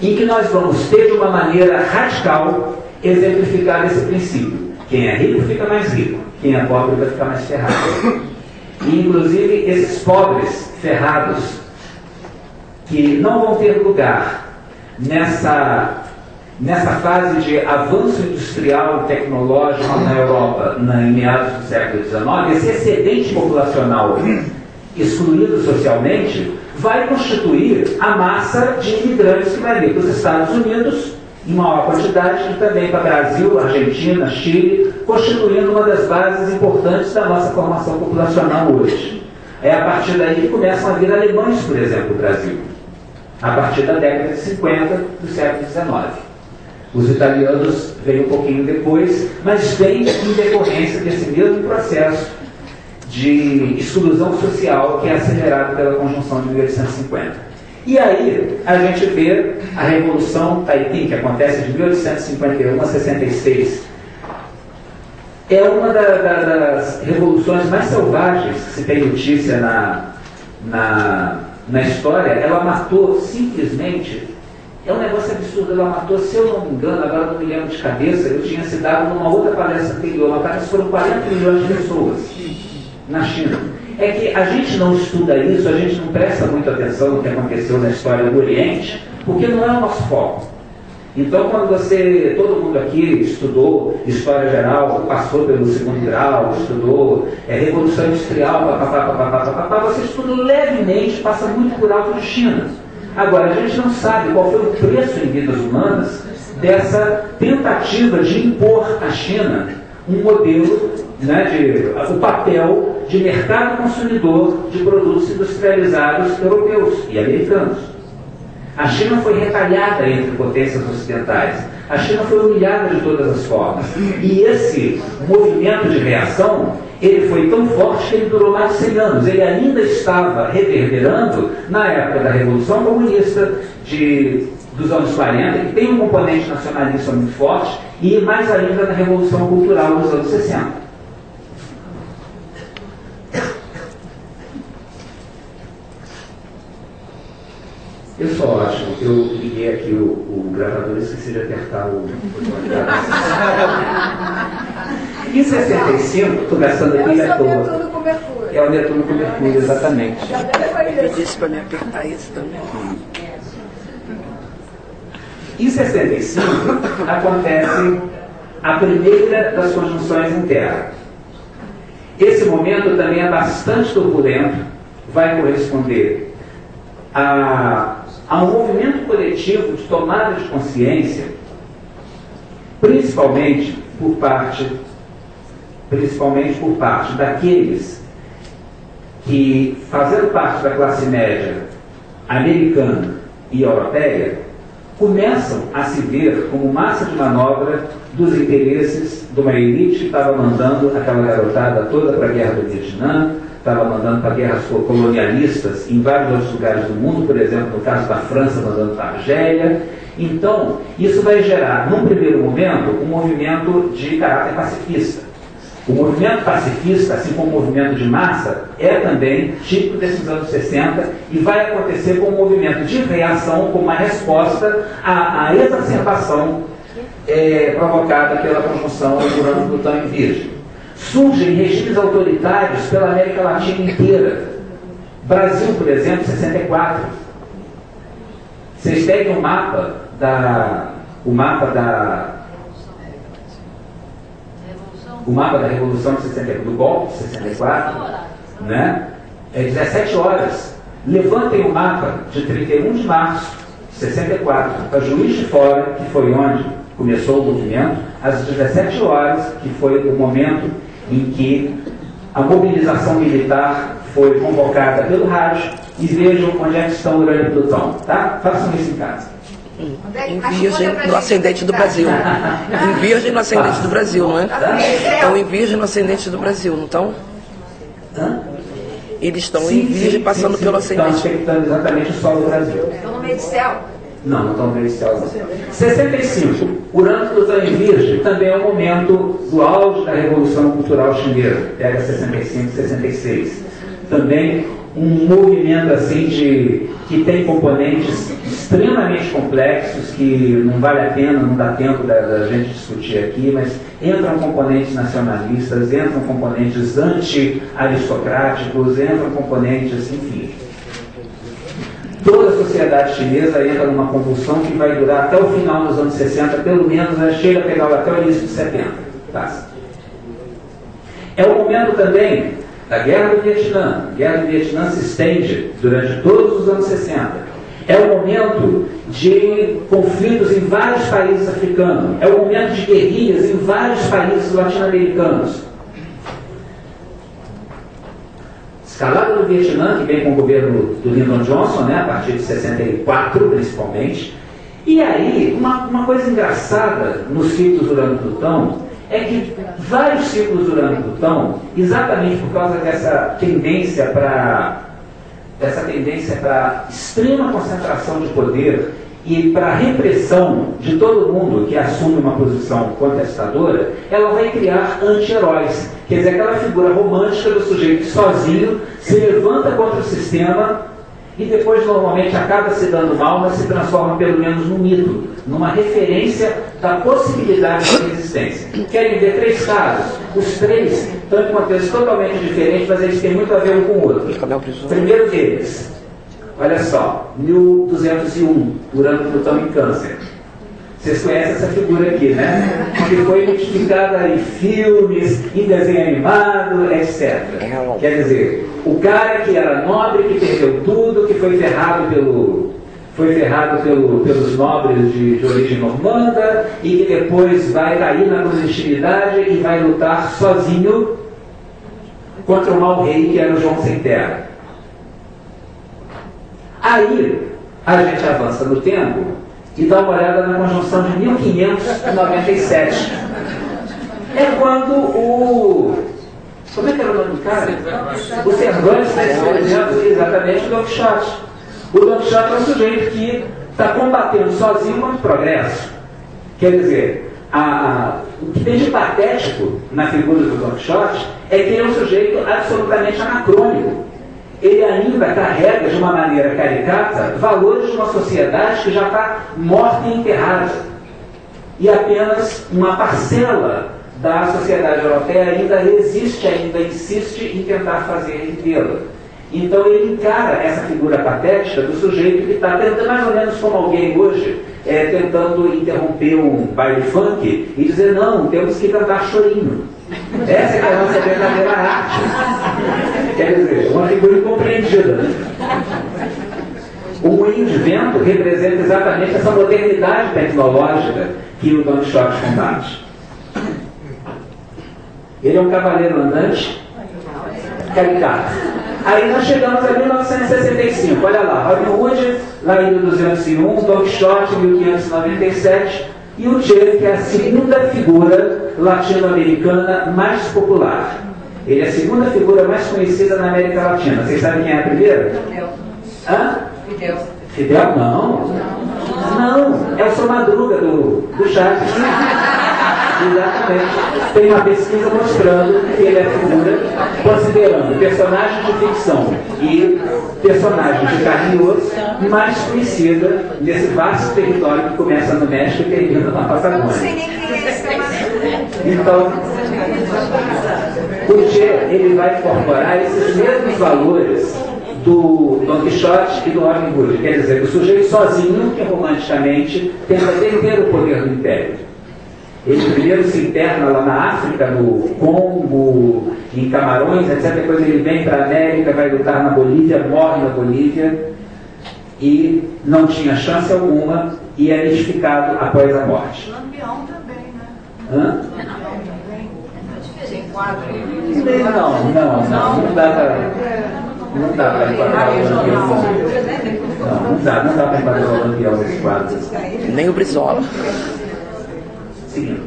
em que nós vamos ter, de uma maneira radical, exemplificar esse princípio. Quem é rico fica mais rico, quem é pobre vai ficar mais ferrado. E, inclusive, esses pobres ferrados, que não vão ter lugar nessa fase de avanço industrial e tecnológico na Europa, em meados do século XIX, esse excedente populacional excluído socialmente vai constituir a massa de imigrantes que vai vir para os Estados Unidos, em maior quantidade, e também para Brasil, Argentina, Chile, constituindo uma das bases importantes da nossa formação populacional hoje. É a partir daí que começam a vir alemães, por exemplo, no Brasil, a partir da década de 50 do século XIX. Os italianos vêm um pouquinho depois, mas vêm em decorrência desse mesmo processo de exclusão social que é acelerado pela conjunção de 1850. E aí a gente vê a Revolução Taiping, que acontece de 1851 a 66. É uma das revoluções mais selvagens que se tem notícia na história. Ela matou simplesmente, é um negócio absurdo, ela matou, se eu não me engano, agora não me lembro de cabeça, eu tinha citado numa outra palestra anterior, mas parece que foram 40 milhões de pessoas na China. É que a gente não estuda isso, a gente não presta muita atenção no que aconteceu na história do Oriente, porque não é o nosso foco. Então, quando todo mundo aqui estudou História Geral, passou pelo segundo grau, estudou Revolução Industrial, você estuda levemente, passa muito por alto de China. Agora, a gente não sabe qual foi o preço em vidas humanas dessa tentativa de impor à China um modelo, o papel de mercado consumidor de produtos industrializados europeus e americanos. A China foi retalhada entre potências ocidentais. A China foi humilhada de todas as formas. E esse movimento de reação, ele foi tão forte que ele durou mais de 100 anos. Ele ainda estava reverberando na época da Revolução Comunista dos anos 40, que tem um componente nacionalista muito forte, e mais ainda na Revolução Cultural dos anos 60. Eu só acho, eu liguei aqui o gravador e esqueci de apertar o Em 65, estou gastando aqui à toa. É o Netuno com Mercúrio. É o Netuno com Mercúrio, exatamente. Ele disse para me apertar isso também. Em 65, acontece a primeira das conjunções em Terra. Esse momento também é bastante turbulento, vai corresponder há um movimento coletivo de tomada de consciência, principalmente por parte daqueles que, fazendo parte da classe média americana e europeia, começam a se ver como massa de manobra dos interesses de uma elite que estava mandando aquela garotada toda para a guerra do Vietnã, estava mandando para guerras colonialistas em vários outros lugares do mundo, por exemplo, no caso da França, mandando para a Argélia. Então, isso vai gerar, num primeiro momento, um movimento de caráter pacifista. O movimento pacifista, assim como o movimento de massa, é também típico desses anos 60 e vai acontecer com um movimento de reação, como uma resposta à exacerbação provocada pela conjunção Urano-Plutão em Virgem. Surgem regimes autoritários pela América Latina inteira. Brasil, por exemplo, 64. Vocês peguem o mapa da Revolução de 64, do golpe de 64, né? É 17 horas. Levantem o mapa de 31 de março de 64 para Juiz de Fora, que foi onde começou o movimento, às 17 horas, que foi o momento em que a mobilização militar foi convocada pelo rádio, e vejam onde é que estão Urano e Plutão, tá? Façam isso em casa. Em Virgem no ascendente do Brasil. Em Virgem no ascendente do Brasil, não é? Estão em Virgem no ascendente do Brasil, não estão? Eles estão em Virgem passando pelo ascendente. Estão aspectando exatamente o Sol do Brasil. Estão no meio do céu. Não, não estão no meio do céu. 65. Urano, Plutão em Virgem também é o momento do auge da Revolução Cultural Chinesa. Pega 65, 66. Também um movimento assim que tem componentes extremamente complexos que não vale a pena, não dá tempo da gente discutir aqui, mas entram componentes nacionalistas, entram componentes anti-aristocráticos, entram componentes, enfim. Toda a sociedade chinesa entra numa convulsão que vai durar até o final dos anos 60, pelo menos, né, chega a pegar até o início de 70. Tá? É o momento também da Guerra do Vietnã. A Guerra do Vietnã se estende durante todos os anos 60. É o momento de conflitos em vários países africanos. É o momento de guerrilhas em vários países latino-americanos. Escalada do Vietnã, que vem com o governo do Lyndon Johnson, né, a partir de 64, principalmente. E aí, uma coisa engraçada nos ciclos Urano-Plutão é que vários ciclos Urano-Plutão, exatamente por causa dessa tendência para extrema concentração de poder e para repressão de todo mundo que assume uma posição contestadora, ela vai criar anti-heróis. Quer dizer, aquela figura romântica do sujeito que sozinho se levanta contra o sistema e depois normalmente acaba se dando mal, mas se transforma pelo menos num mito, numa referência da possibilidade de resistência. Querem ver 3 casos? Os 3 estão em contextos totalmente diferentes, mas eles têm muito a ver um com o outro. Primeiro deles, olha só, 1201, Urano-Plutão em Câncer. Vocês conhecem essa figura aqui, né? Que foi identificada em filmes, em desenho animado, etc. Quer dizer, o cara que era nobre, que perdeu tudo, que foi ferrado pelos nobres de origem normanda e que depois vai cair na clandestinidade e vai lutar sozinho contra o mau rei que era o João Sem Terra. Aí a gente avança no tempo e dá uma olhada na conjunção de 1597. É quando como é que era o nome do cara? O Cervantes está escrevendo exatamente o Don Quixote. O Don Quixote é um sujeito que está combatendo sozinho contra o progresso. Quer dizer, o que tem de patético na figura do Don Quixote é que ele é um sujeito absolutamente anacrônico. Ele ainda carrega de uma maneira caricata valores de uma sociedade que já está morta e enterrada. E apenas uma parcela da sociedade europeia ainda resiste, ainda insiste em tentar fazer revê-la. Então ele encara essa figura patética do sujeito que está tentando, mais ou menos como alguém hoje, tentando interromper um baile funk e dizer, não, temos que cantar chorinho. Essa é a nossa verdadeira arte. Quer dizer, uma figura incompreendida, né? O moinho de vento representa exatamente essa modernidade tecnológica que o Don Quixote combate. Ele é um cavaleiro andante caricato. Aí nós chegamos a 1965, olha lá, Robin Hood, lá em 1201, Don Quixote, 1597, e o Che, que é a segunda figura latino-americana mais popular. Ele é a segunda figura mais conhecida na América Latina. Vocês sabem quem é a primeira? Fidel. Hã? Fidel. Fidel? Não. Não, é o seu Madruga do Chaves. Exatamente. Tem uma pesquisa mostrando que ele é a figura, considerando personagens de ficção e personagens de carne e osso, mais conhecida nesse vasto território que começa no México e termina na Eu não sei Patagônia. nem quem é esse Madruga. Então, o Che, ele vai incorporar esses mesmos valores do Don Quixote e do Robin Hood. Quer dizer, o sujeito sozinho, que romanticamente tenta deter o poder do Império. Ele primeiro se interna lá na África, no Congo, em Camarões, etc. Depois ele vem para a América, vai lutar na Bolívia, morre na Bolívia e não tinha chance alguma e é identificado após a morte. Lampião também, né? Hã? Tem quadro. Não dá para enquadrar o Lampião. Não dá para enquadrar o Lampião nesse quadro. Nem o Brizola. Seguindo.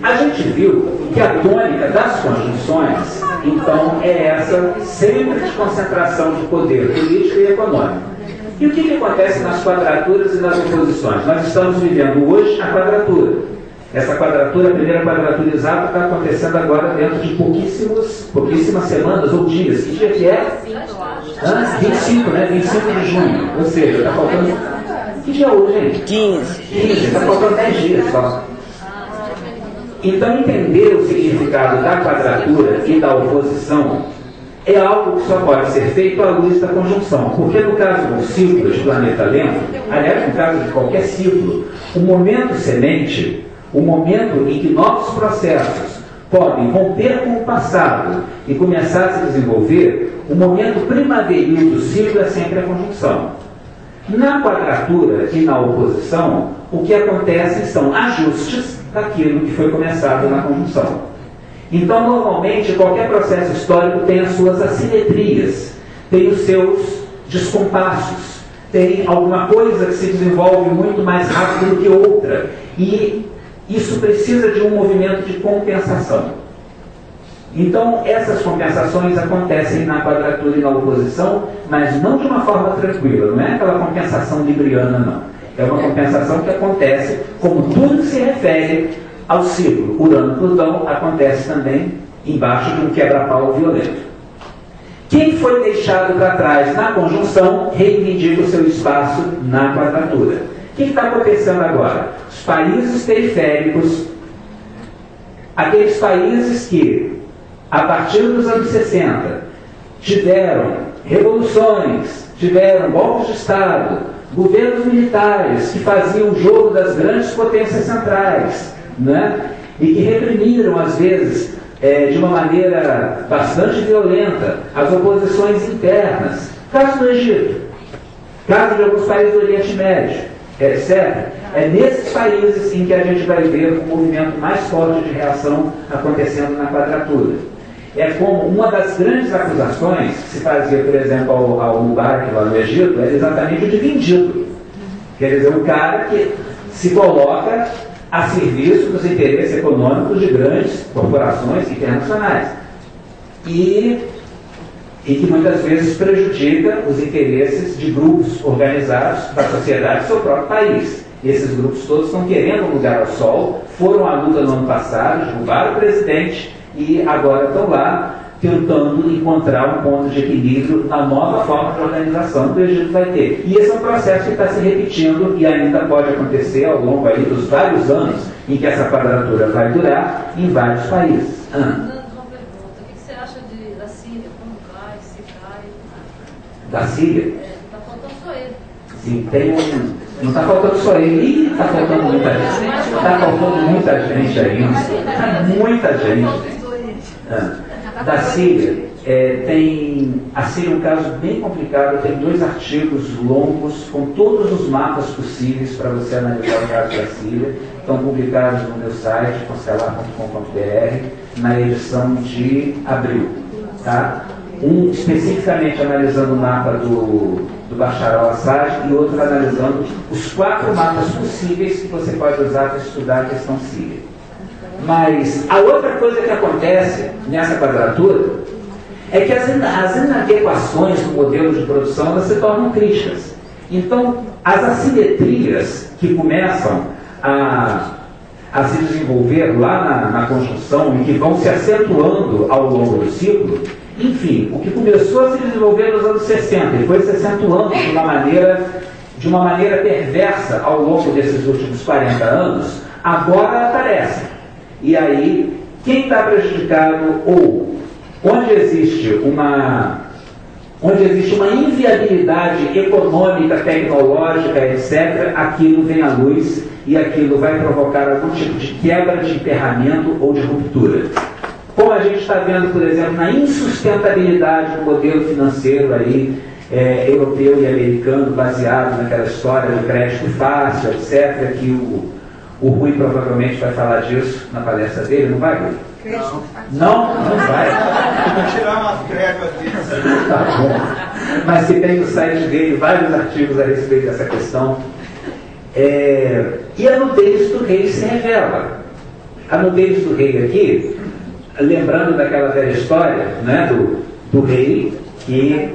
A gente viu que a tônica das conjunções, então, é essa sempre de concentração de poder político e econômico. E o que acontece nas quadraturas e nas oposições? Nós estamos vivendo hoje a quadratura. Essa quadratura, a primeira quadratura exata, está acontecendo agora dentro de pouquíssimas semanas ou dias. Que dia que é? 25, né? 25 de junho. Ou seja, está faltando... Que dia é hoje, gente? 15. 15, está faltando 10 dias só. Então, entender o significado da quadratura e da oposição é algo que só pode ser feito à luz da conjunção. Porque no caso dos ciclos de planeta lento, aliás, no caso de qualquer ciclo, o momento semente, o momento em que novos processos podem romper com o passado e começar a se desenvolver, o momento primaveril do ciclo é sempre a conjunção. Na quadratura e na oposição, o que acontece são ajustes daquilo que foi começado na conjunção. Então, normalmente, qualquer processo histórico tem as suas assimetrias, tem os seus descompassos, tem alguma coisa que se desenvolve muito mais rápido do que outra. E isso precisa de um movimento de compensação. Então, essas compensações acontecem na quadratura e na oposição, mas não de uma forma tranquila. Não é aquela compensação libriana, não. É uma compensação que acontece, como tudo que se refere ao ciclo. Urano-Plutão acontece também embaixo de um quebra-pau violento. Quem foi deixado para trás na conjunção reivindica o seu espaço na quadratura. O que está acontecendo agora? Os países periféricos, aqueles países que, a partir dos anos 60, tiveram revoluções, tiveram golpes de Estado, governos militares que faziam o jogo das grandes potências centrais, né? E que reprimiram, às vezes, de uma maneira bastante violenta, as oposições internas. Caso do Egito, caso de alguns países do Oriente Médio, etc. É nesses países em que a gente vai ver um movimento mais forte de reação acontecendo na quadratura. É como uma das grandes acusações que se fazia, por exemplo, ao Mubarak lá no Egito, era exatamente o de vendido. Quer dizer, um cara que se coloca a serviço dos interesses econômicos de grandes corporações internacionais. E que muitas vezes prejudica os interesses de grupos organizados da sociedade do seu próprio país. Esses grupos todos estão querendo um lugar ao sol, foram à luta no ano passado, derrubaram o presidente e agora estão lá tentando encontrar um ponto de equilíbrio na nova forma de organização que o Egito vai ter. E esse é um processo que está se repetindo e ainda pode acontecer ao longo aí dos vários anos em que essa quadratura vai durar em vários países. Uma pergunta, o que você acha da Síria? Como cai, se cai? Da Síria? Está faltando só ele. Sim, tem um... Não está faltando só ele. Ih, está faltando muita gente. Está faltando muita gente ainda. Muita gente. Da Síria, tem assim um caso bem complicado, tem 2 artigos longos com todos os mapas possíveis para você analisar o caso da Síria, estão publicados no meu site, constelar.com.br, na edição de abril. Tá? Um especificamente analisando o mapa do Bashar al-Assad e outro analisando os 4 mapas possíveis que você pode usar para estudar a questão síria. Mas a outra coisa que acontece nessa quadratura é que as inadequações do modelo de produção elas se tornam críticas. Então, as assimetrias que começam a se desenvolver lá na conjunção e que vão se acentuando ao longo do ciclo, enfim, o que começou a se desenvolver nos anos 60 e foi se acentuando de uma maneira perversa ao longo desses últimos 40 anos, agora aparece. E aí, quem está prejudicado ou onde existe uma inviabilidade econômica, tecnológica, etc., aquilo vem à luz e aquilo vai provocar algum tipo de quebra de emperramento ou de ruptura. Como a gente está vendo, por exemplo, na insustentabilidade do modelo financeiro aí, europeu e americano, baseado naquela história do crédito fácil, etc., que o Rui provavelmente vai falar disso na palestra dele, não vai, Rui? Não vai. Vou tirar umas tréguas disso. Tá bom. Mas se tem no site dele vários artigos a respeito dessa questão. E a nudez do rei se revela. A nudez do rei aqui, lembrando daquela velha história, né, do rei que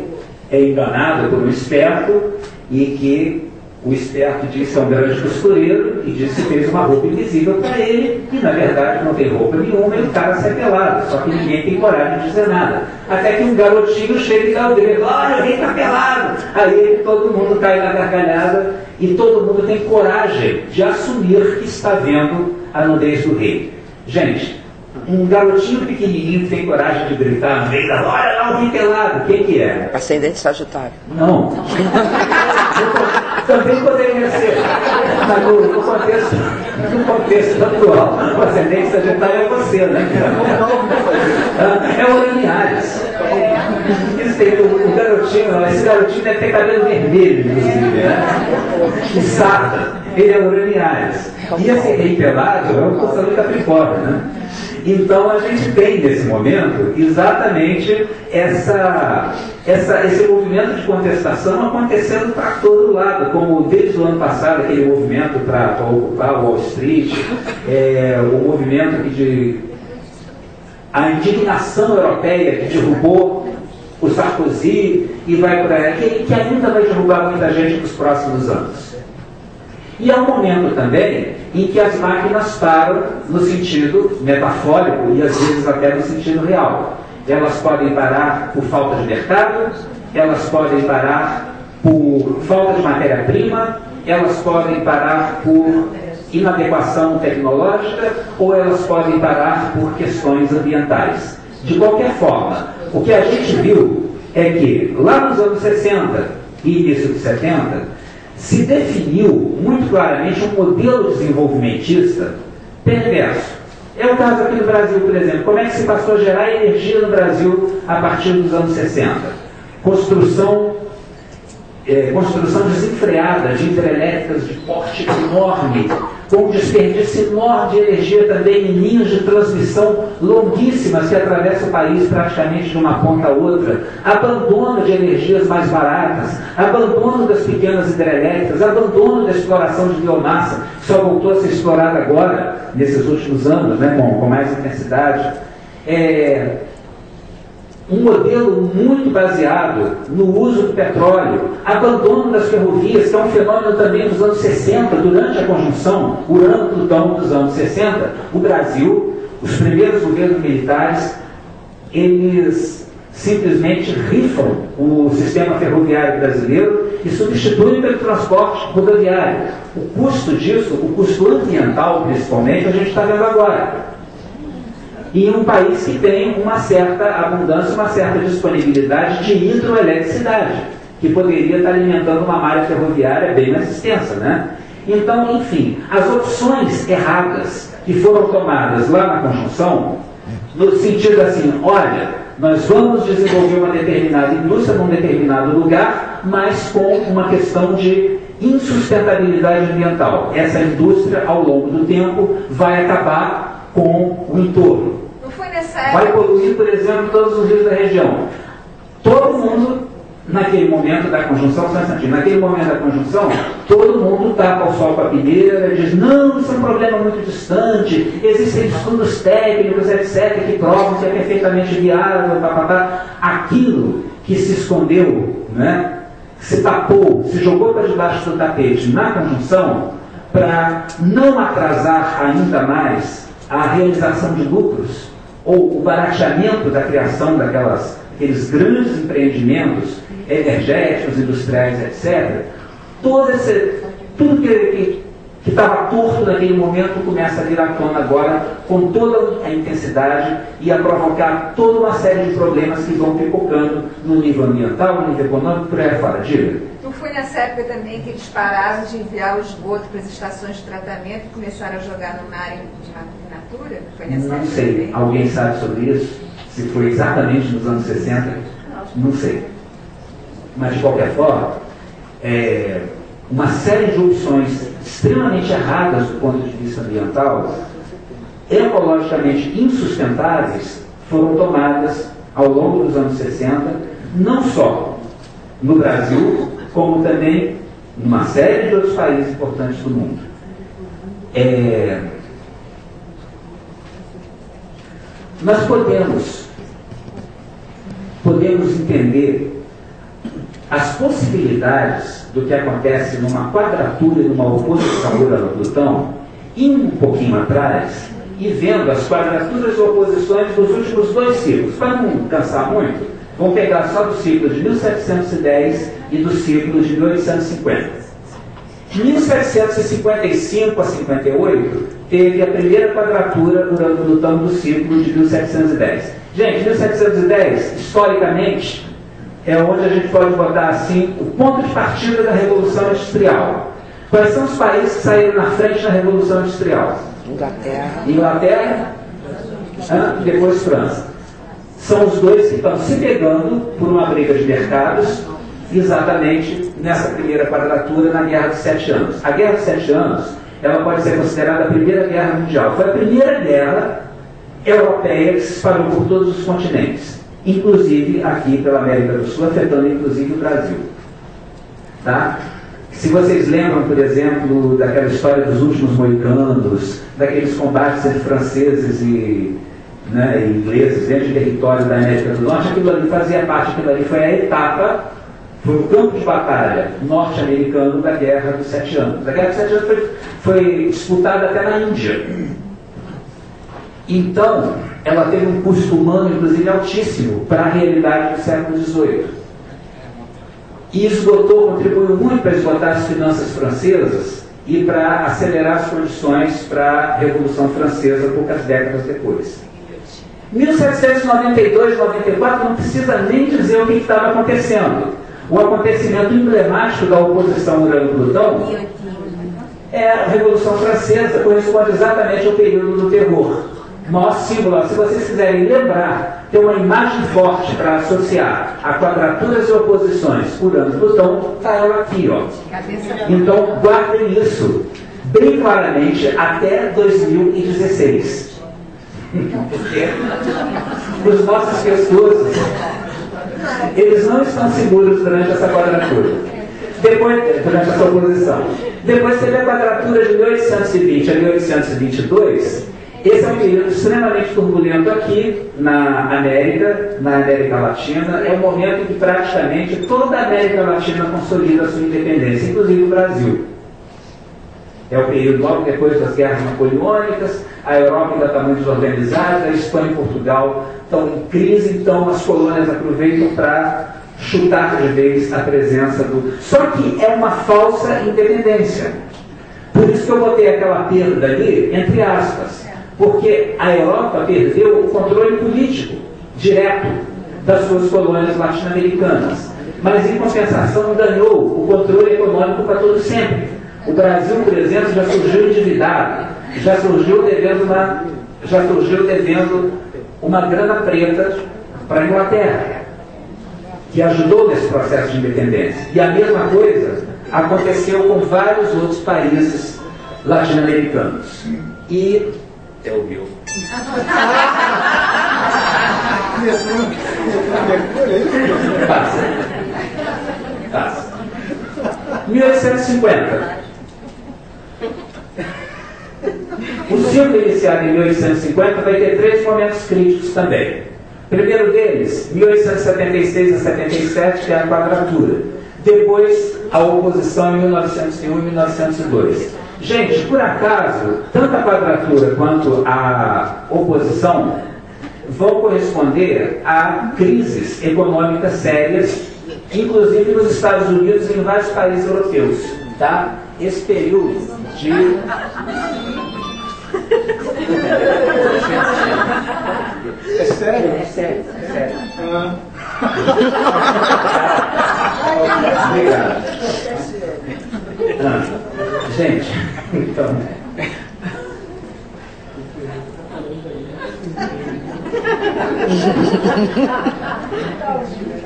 é enganado por um esperto e que o esperto disse a um grande costureiro e disse que fez uma roupa invisível para ele e na verdade não tem roupa nenhuma e o cara sai pelado, só que ninguém tem coragem de dizer nada. Até que um garotinho chega e dá o dedo, olha, o rei está pelado! Aí todo mundo cai na gargalhada e todo mundo tem coragem de assumir que está vendo a nudez do rei. Gente, um garotinho pequenininho tem coragem de gritar no meio da olha lá o rei pelado, quem que é? Ascendente Sagitário. Não. Também poderia ser, mas no contexto atual, o ascendente Sagitário é você, né? É o Urano em Ares. O garotinho, esse garotinho deve ter cabelo vermelho, inclusive, né? O Sarda, ele é o Urano em Ares. E esse rei pelado é o Constelação de Capricórnio, né? Então a gente tem nesse momento exatamente esse movimento de contestação acontecendo para todo lado, como desde o ano passado aquele movimento para ocupar Wall Street, o movimento a indignação europeia que derrubou o Sarkozy e vai por aí, que ainda vai derrubar muita gente nos próximos anos. E é um momento também em que as máquinas param no sentido metafórico e às vezes até no sentido real. Elas podem parar por falta de mercado, elas podem parar por falta de matéria-prima, elas podem parar por inadequação tecnológica ou elas podem parar por questões ambientais. De qualquer forma, o que a gente viu é que lá nos anos 60 e início de 70, se definiu muito claramente um modelo desenvolvimentista perverso. É o caso aqui no Brasil, por exemplo. Como é que se passou a gerar energia no Brasil a partir dos anos 60? Construção desenfreada de hidrelétricas de porte enorme, com um desperdício enorme de energia também em linhas de transmissão longuíssimas que atravessam o país praticamente de uma ponta a outra, abandono de energias mais baratas, abandono das pequenas hidrelétricas, abandono da exploração de biomassa, que só voltou a ser explorada agora, nesses últimos anos, né, com mais intensidade. Um modelo muito baseado no uso do petróleo, abandono das ferrovias, que é um fenômeno também dos anos 60, durante a conjunção Urano-Plutão dos anos 60, o Brasil, os primeiros governos militares, eles simplesmente rifam o sistema ferroviário brasileiro e substituem pelo transporte rodoviário. O custo disso, o custo ambiental principalmente, a gente está vendo agora. Em um país que tem uma certa abundância, uma certa disponibilidade de hidroeletricidade, que poderia estar alimentando uma malha ferroviária bem mais extensa, né? Então, enfim, as opções erradas que foram tomadas lá na conjunção, no sentido assim, olha, nós vamos desenvolver uma determinada indústria num determinado lugar, mas com uma questão de insustentabilidade ambiental. Essa indústria, ao longo do tempo, vai acabar com o entorno. Não foi nessa Vai época. poluir, por exemplo, todos os rios da região. Todo mundo, naquele momento da conjunção, naquele momento da conjunção, todo mundo tapa o sol com a peneira, diz, não, isso é um problema muito distante, existem estudos técnicos, etc., que provam que é perfeitamente viável, aquilo que se escondeu, né, se tapou, se jogou para debaixo do tapete na conjunção, para não atrasar ainda mais a realização de lucros, ou o barateamento da criação daqueles grandes empreendimentos energéticos, industriais, etc., tudo que estava torto naquele momento começa a vir à tona agora com toda a intensidade e a provocar toda uma série de problemas que vão pipocando no nível ambiental, no nível econômico, por aí fora. Diga. Não foi nessa época também que eles pararam de enviar o esgoto para as estações de tratamento e começaram a jogar no mar in natura? Foi nessa Não época sei. também? Alguém sabe sobre isso? Se foi exatamente nos anos 60? Não sei. Mas, de qualquer forma, uma série de opções extremamente erradas do ponto de vista ambiental, ecologicamente insustentáveis, foram tomadas ao longo dos anos 60, não só no Brasil, como também em uma série de outros países importantes do mundo. Nós podemos entender as possibilidades do que acontece numa quadratura e numa oposição Urano-Plutão, indo um pouquinho atrás e vendo as quadraturas e oposições dos últimos 2 ciclos. Para não cansar muito, vamos pegar só do ciclo de 1710 e do ciclo de 1850. De 1755 a 58, teve a primeira quadratura Urano-Plutão do ciclo de 1710. Gente, 1710, historicamente, é onde a gente pode botar assim o ponto de partida da Revolução Industrial. Quais são os países que saíram na frente na Revolução Industrial? Inglaterra, depois França. São os dois que estão se pegando por uma briga de mercados, exatamente nessa primeira quadratura na Guerra dos 7 Anos. A Guerra dos 7 Anos, ela pode ser considerada a Primeira Guerra Mundial. Foi a primeira guerra europeia que se espalhou por todos os continentes, inclusive aqui pela América do Sul, afetando inclusive o Brasil. Tá? Se vocês lembram, por exemplo, daquela história dos últimos moicanos, daqueles combates entre franceses e ingleses dentro do território da América do Norte, aquilo ali fazia parte, aquilo ali foi a etapa, foi o campo de batalha norte-americano da Guerra dos 7 Anos. A Guerra dos 7 Anos foi disputada até na Índia. Então, ela teve um custo humano, inclusive, altíssimo para a realidade do século XVIII. E contribuiu muito para esgotar as finanças francesas e para acelerar as condições para a Revolução Francesa poucas décadas depois. 1792, 94, não precisa nem dizer o que estava acontecendo. O acontecimento emblemático da oposição Urano-Plutão é a Revolução Francesa, corresponde exatamente ao período do terror. Maior símbolo, se vocês quiserem lembrar, tem uma imagem forte para associar a quadraturas e oposições Urano-Plutão, está ela aqui, ó. Então, guardem isso bem claramente até 2016. Porque os nossos pescoços, eles não estão seguros durante essa quadratura. Durante essa oposição. Depois teve a quadratura de 1820 a 1822. Esse é um período extremamente turbulento aqui na América Latina. É o momento em que praticamente toda a América Latina consolida a sua independência, inclusive o Brasil. É o período logo depois das guerras napoleônicas, a Europa ainda está muito desorganizada, a Espanha e Portugal estão em crise, então as colônias aproveitam para chutar de vez a presença do... Só que é uma falsa independência. Por isso que eu botei aquela perda ali, entre aspas. Porque a Europa perdeu o controle político direto das suas colônias latino-americanas. Mas, em compensação, ganhou o controle econômico para todo sempre. O Brasil, por exemplo, já surgiu endividado, já surgiu devendo uma grana preta para a Inglaterra, que ajudou nesse processo de independência. E a mesma coisa aconteceu com vários outros países latino-americanos. E é o meu. Passa. 1850. O ciclo iniciado em 1850 vai ter 3 momentos críticos também. O primeiro deles, 1876 a 77, que é a quadratura. Depois, a oposição em 1901 e 1902. Gente, por acaso, tanto a quadratura quanto a oposição vão corresponder a crises econômicas sérias, inclusive nos Estados Unidos e em vários países europeus. Tá? Esse período de... É sério? É sério, é sério. Obrigado. Gente, então...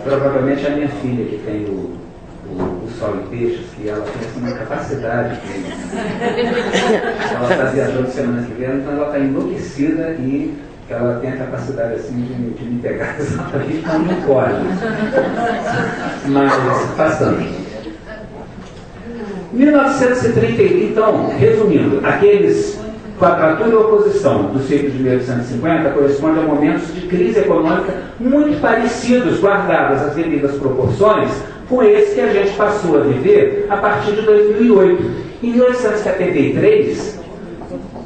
Provavelmente a minha filha, que tem o Sol em Peixes, que ela tem uma capacidade ela está viajando semana que vem, então ela está enlouquecida e ela tem a capacidade assim de me pegar exatamente quando não pode. Mas passando. 1930, então, resumindo, aqueles quadratura e oposição do ciclo de 1850 corresponde a momentos de crise econômica muito parecidos, guardadas as devidas proporções, com esse que a gente passou a viver a partir de 2008. Em 1873,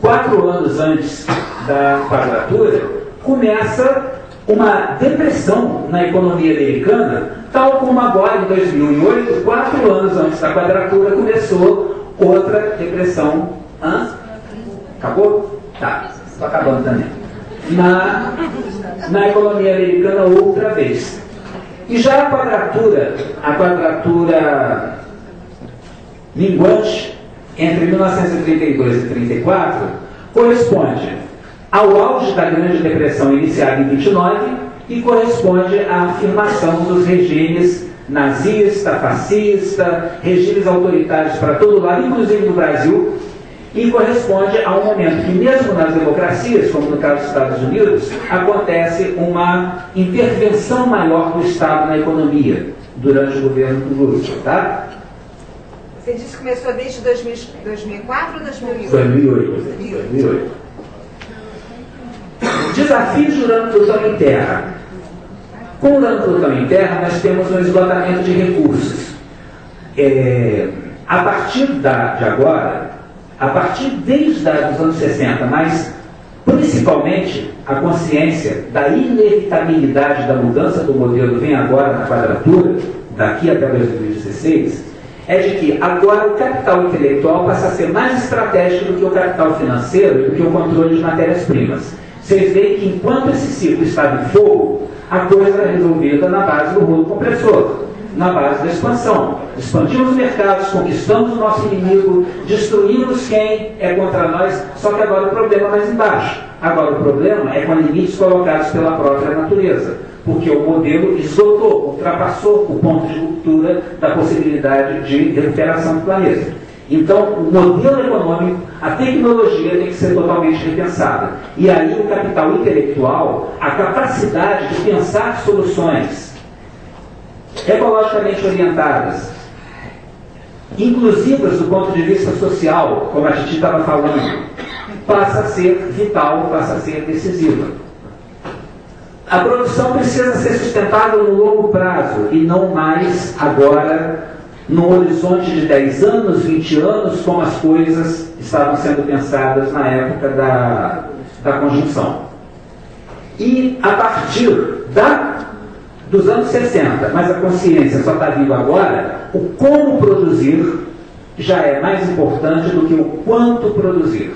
4 anos antes da quadratura, começa uma depressão na economia americana, tal como agora em 2008, 4 anos antes da quadratura, começou outra depressão. Acabou? Tá, estou acabando também. Na economia americana outra vez. E já a quadratura minguante, entre 1932 e 1934, corresponde ao auge da Grande Depressão iniciada em 29 e corresponde à afirmação dos regimes nazista, fascista, regimes autoritários para todo lado, inclusive no Brasil, e corresponde a um momento que, mesmo nas democracias, como no caso dos Estados Unidos, acontece uma intervenção maior do Estado na economia durante o governo do Lula, tá? Você disse que começou desde 2004 ou 2008? 2008. Desafios do Urano, Plutão em Terra. Com o Urano, Plutão em Terra, nós temos um esgotamento de recursos. A partir de agora, a partir desde os anos 60, mas principalmente a consciência da inevitabilidade da mudança do modelo vem agora na quadratura, daqui até 2016, é de que agora o capital intelectual passa a ser mais estratégico do que o capital financeiro e do que o controle de matérias-primas. Vocês veem que enquanto esse ciclo estava em fogo, a coisa era resolvida na base do rolo compressor, na base da expansão. Expandimos os mercados, conquistamos o nosso inimigo, destruímos quem é contra nós, só que agora o problema é mais embaixo. Agora o problema é com limites colocados pela própria natureza, porque o modelo esgotou, ultrapassou o ponto de ruptura da possibilidade de recuperação do planeta. Então, o modelo econômico, a tecnologia tem que ser totalmente repensada. E aí o capital intelectual, a capacidade de pensar soluções ecologicamente orientadas, inclusivas do ponto de vista social, como a Titi estava falando, passa a ser vital, passa a ser decisiva. A produção precisa ser sustentável no longo prazo e não mais agora no horizonte de 10 anos, 20 anos, como as coisas estavam sendo pensadas na época da conjunção. E a partir dos anos 60, mas a consciência só está viva agora, o como produzir já é mais importante do que o quanto produzir.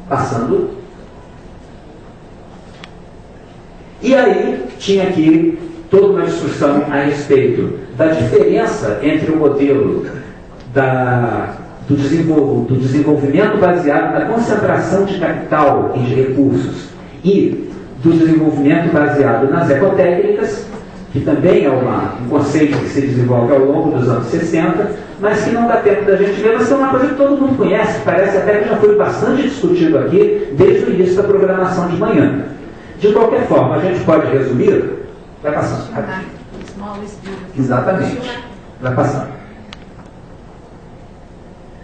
Passando. E aí tinha aqui toda uma discussão a respeito da diferença entre o modelo do desenvolvimento baseado na concentração de capital e de recursos e do desenvolvimento baseado nas ecotécnicas, que também é um conceito que se desenvolve ao longo dos anos 60, mas que não dá tempo da gente ver, mas que é uma coisa que todo mundo conhece, parece até que já foi bastante discutido aqui desde o início da programação de manhã. De qualquer forma, a gente pode resumir, vai passando. Exatamente, vai passando.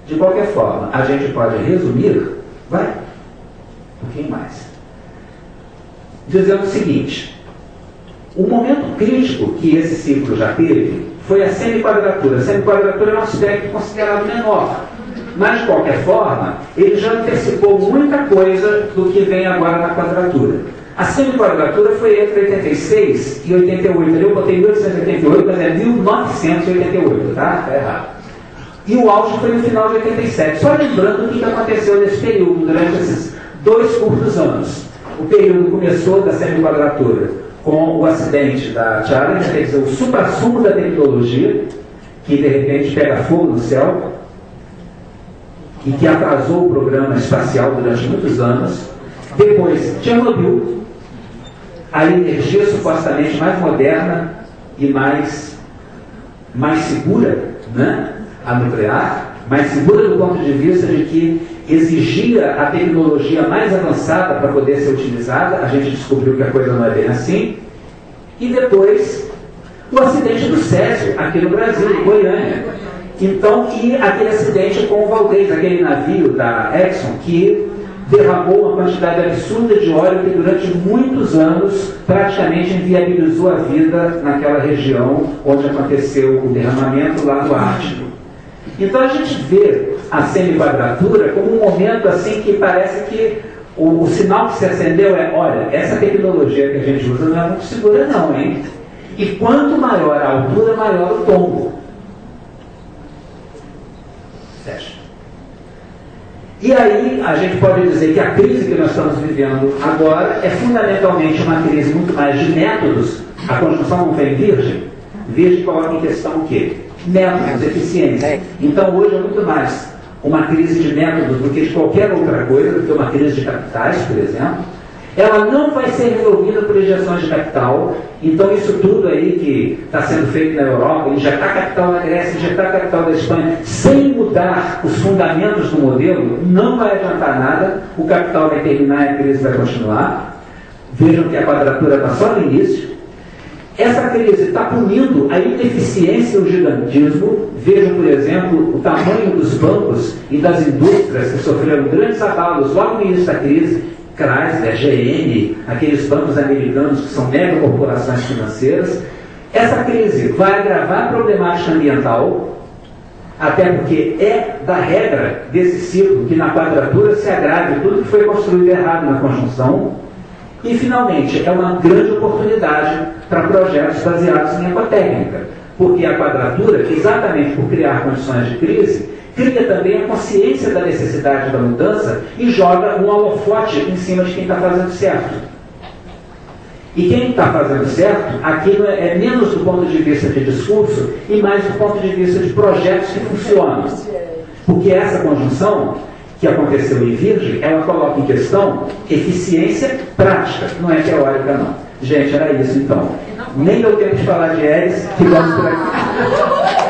De qualquer forma, a gente pode resumir, vai, um pouquinho mais, dizendo o seguinte: o momento crítico que esse ciclo já teve foi a semiquadratura. A semiquadratura é um aspecto considerado menor, mas de qualquer forma, ele já antecipou muita coisa do que vem agora na quadratura. A semiquadratura foi entre 86 e 88. Ali eu botei 1888, mas é 1988, tá? Tá errado. E o auge foi no final de 87. Só lembrando o que aconteceu nesse período, durante esses 2 curtos anos. O período começou da semiquadratura com o acidente da Challenger, quer dizer, o suprassumo da tecnologia, que de repente pega fogo no céu e que atrasou o programa espacial durante muitos anos. Depois, Chernobyl, a energia supostamente mais moderna e mais segura, né? A nuclear, mais segura do ponto de vista de que exigia a tecnologia mais avançada para poder ser utilizada. A gente descobriu que a coisa não é bem assim. E depois, o acidente do Césio, aqui no Brasil, em Goiânia. Então, e aquele acidente com o Valdez, aquele navio da Exxon, que derramou uma quantidade absurda de óleo que durante muitos anos praticamente inviabilizou a vida naquela região onde aconteceu o derramamento lá no Ártico. Então a gente vê a semiquadratura como um momento assim que parece que o sinal que se acendeu é: olha, essa tecnologia que a gente usa não é muito segura não, hein? E quanto maior a altura, maior o tombo. Fecha. E aí a gente pode dizer que a crise que nós estamos vivendo agora é fundamentalmente uma crise muito mais de métodos. A conjunção não vem virgem. Virgem coloca em questão o quê? Métodos, eficiência. Então hoje é muito mais uma crise de métodos do que de qualquer outra coisa, do que uma crise de capitais, por exemplo. Ela não vai ser resolvida por injeções de capital. Então isso tudo aí que está sendo feito na Europa, injetar capital na Grécia, injetar capital na Espanha, sem mudar os fundamentos do modelo, não vai adiantar nada. O capital vai terminar e a crise vai continuar. Vejam que a quadratura está só no início. Essa crise está punindo a ineficiência e o gigantismo. Vejam, por exemplo, o tamanho dos bancos e das indústrias que sofreram grandes abalos logo no início da crise. Chrysler, GM, aqueles bancos americanos que são mega corporações financeiras. Essa crise vai agravar a problemática ambiental, até porque é da regra desse ciclo que na quadratura se agrave tudo que foi construído errado na conjunção. E, finalmente, é uma grande oportunidade para projetos baseados em ecotécnica, porque a quadratura, exatamente por criar condições de crise, cria também a consciência da necessidade da mudança e joga um holofote em cima de quem está fazendo certo. E quem está fazendo certo, aqui é menos do ponto de vista de discurso e mais do ponto de vista de projetos que funcionam. Porque essa conjunção que aconteceu em Virgem, ela coloca em questão eficiência prática, não é teórica não. Gente, era isso então. Nem deu tempo de falar de Eris, ficamos por aqui.